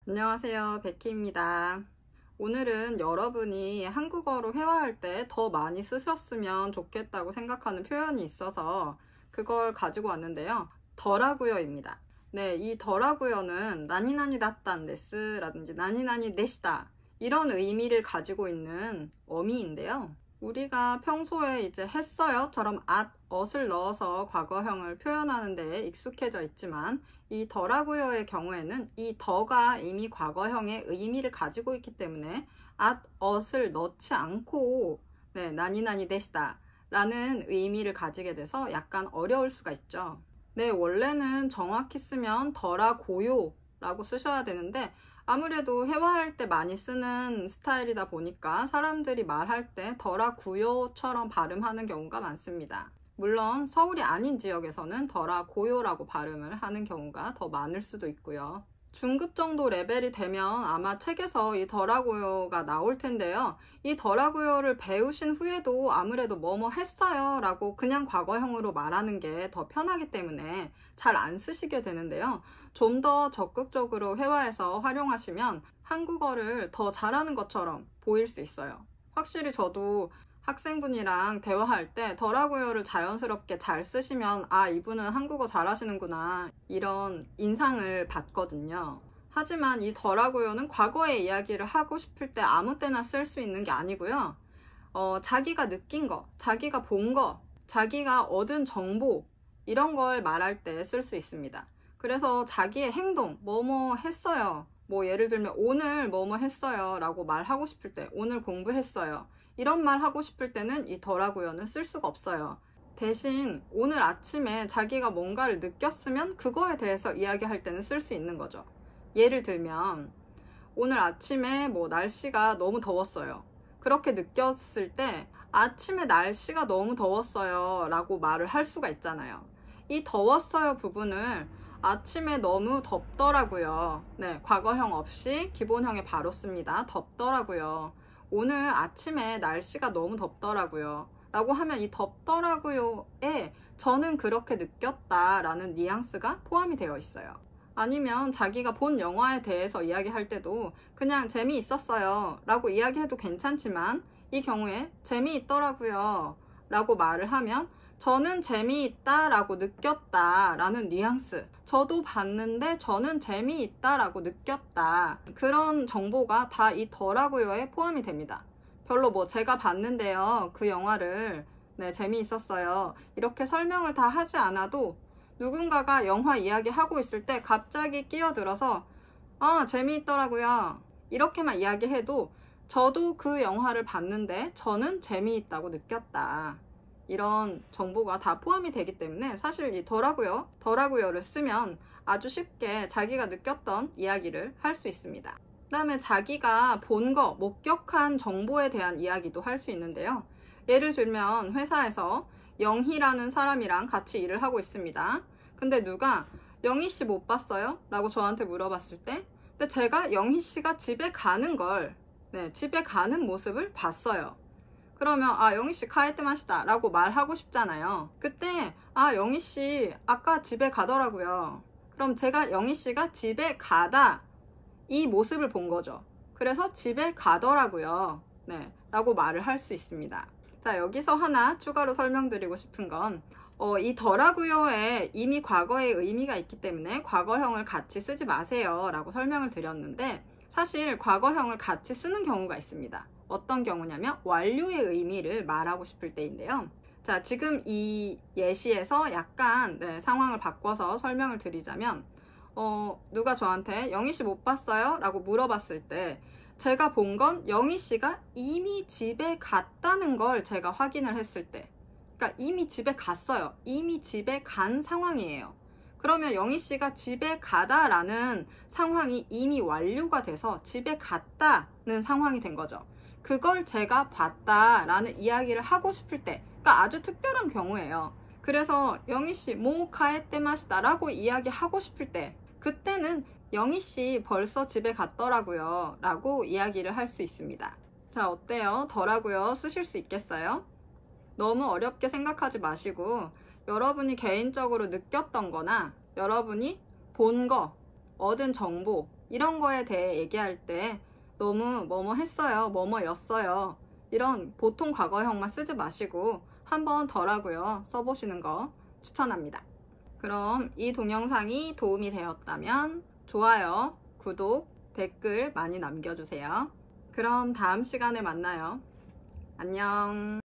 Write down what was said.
안녕하세요, 베키입니다. 오늘은 여러분이 한국어로 회화할 때 더 많이 쓰셨으면 좋겠다고 생각하는 표현이 있어서 그걸 가지고 왔는데요. 더라고요입니다. 네, 이 더라고요는 나니나니 다딴 데스라든지 나니나니 데시다 이런 의미를 가지고 있는 어미인데요. 우리가 평소에 이제 했어요처럼 엇을 넣어서 과거형을 표현하는 데 익숙해져 있지만 이 더라고요의 경우에는 이 더가 이미 과거형의 의미를 가지고 있기 때문에 엇을 넣지 않고 나니나니 데시다 라는 의미를 가지게 돼서 약간 어려울 수가 있죠. 네, 원래는 정확히 쓰면 더라고요 라고 쓰셔야 되는데 아무래도 회화할 때 많이 쓰는 스타일이다 보니까 사람들이 말할 때 더라구요처럼 발음하는 경우가 많습니다. 물론 서울이 아닌 지역에서는 더라고요라고 발음을 하는 경우가 더 많을 수도 있고요. 중급 정도 레벨이 되면 아마 책에서 이 더라고요가 나올 텐데요. 이 더라고요를 배우신 후에도 아무래도 뭐뭐 했어요 라고 그냥 과거형으로 말하는 게 더 편하기 때문에 잘 안 쓰시게 되는데요. 좀 더 적극적으로 회화에서 활용하시면 한국어를 더 잘하는 것처럼 보일 수 있어요. 확실히 저도 학생분이랑 대화할 때 더라고요를 자연스럽게 잘 쓰시면 이분은 한국어 잘하시는구나 이런 인상을 받거든요. 하지만 이 더라고요는 과거의 이야기를 하고 싶을 때 아무 때나 쓸 수 있는 게 아니고요. 자기가 느낀 거, 자기가 본 거, 자기가 얻은 정보 이런 걸 말할 때 쓸 수 있습니다. 그래서 자기의 행동, 뭐뭐 했어요. 뭐 예를 들면 오늘 뭐뭐 했어요 라고 말하고 싶을 때 오늘 공부했어요. 이런 말 하고 싶을 때는 이 더라고요는 쓸 수가 없어요. 대신 오늘 아침에 자기가 뭔가를 느꼈으면 그거에 대해서 이야기할 때는 쓸 수 있는 거죠. 예를 들면 오늘 아침에 뭐 날씨가 너무 더웠어요. 그렇게 느꼈을 때 아침에 날씨가 너무 더웠어요 라고 말을 할 수가 있잖아요. 이 더웠어요 부분을 아침에 너무 덥더라고요. 네, 과거형 없이 기본형에 바로 씁니다. 덥더라고요. 오늘 아침에 날씨가 너무 덥더라고요 라고 하면 이 덥더라고요에 저는 그렇게 느꼈다 라는 뉘앙스가 포함이 되어 있어요. 아니면 자기가 본 영화에 대해서 이야기할 때도 그냥 재미있었어요 라고 이야기해도 괜찮지만 이 경우에 재미있더라고요 라고 말을 하면 저는 재미있다 라고 느꼈다 라는 뉘앙스, 저도 봤는데 저는 재미있다 라고 느꼈다, 그런 정보가 다 이 더라고요에 포함이 됩니다. 별로 뭐 제가 봤는데요 그 영화를 재미있었어요 이렇게 설명을 다 하지 않아도 누군가가 영화 이야기 하고 있을 때 갑자기 끼어들어서 재미있더라고요 이렇게만 이야기해도 저도 그 영화를 봤는데 저는 재미있다고 느꼈다, 이런 정보가 다 포함이 되기 때문에 사실 이 더라고요를 쓰면 아주 쉽게 자기가 느꼈던 이야기를 할 수 있습니다. 그 다음에 자기가 본 거, 목격한 정보에 대한 이야기도 할 수 있는데요. 예를 들면 회사에서 영희라는 사람이랑 같이 일을 하고 있습니다. 근데 누가 영희씨 못 봤어요? 라고 저한테 물어봤을 때 근데 제가 영희씨가 집에 가는 걸, 집에 가는 모습을 봤어요. 그러면 영희씨 카에테 마시다 라고 말하고 싶잖아요. 그때 영희씨 아까 집에 가더라고요. 그럼 제가 영희씨가 집에 가다 이 모습을 본 거죠. 그래서 집에 가더라고요 라고 말을 할 수 있습니다. 자, 여기서 하나 추가로 설명드리고 싶은 건 이 더라고요에 이미 과거의 의미가 있기 때문에 과거형을 같이 쓰지 마세요 라고 설명을 드렸는데 사실 과거형을 같이 쓰는 경우가 있습니다. 어떤 경우냐면 완료의 의미를 말하고 싶을 때인데요. 자, 지금 이 예시에서 약간 상황을 바꿔서 설명을 드리자면 누가 저한테 영희씨 못 봤어요? 라고 물어봤을 때 제가 본 건 영희씨가 이미 집에 갔다는 걸 제가 확인을 했을 때, 그러니까 이미 집에 갔어요. 이미 집에 간 상황이에요. 그러면 영희씨가 집에 가다 라는 상황이 이미 완료가 돼서 집에 갔다는 상황이 된 거죠. 그걸 제가 봤다 라는 이야기를 하고 싶을 때, 그러니까 아주 특별한 경우예요. 그래서 영희씨 모 카에테 마시다 라고 이야기하고 싶을 때 그때는 영희씨 벌써 집에 갔더라고요 라고 이야기를 할 수 있습니다. 자, 어때요? 더라고요 쓰실 수 있겠어요? 너무 어렵게 생각하지 마시고 여러분이 개인적으로 느꼈던 거나 여러분이 본 거, 얻은 정보 이런 거에 대해 얘기할 때 너무 뭐뭐 했어요, 뭐뭐였어요 이런 보통 과거형만 쓰지 마시고 한 번 덜하고요 써보시는 거 추천합니다. 그럼 이 동영상이 도움이 되었다면 좋아요, 구독, 댓글 많이 남겨주세요. 그럼 다음 시간에 만나요. 안녕.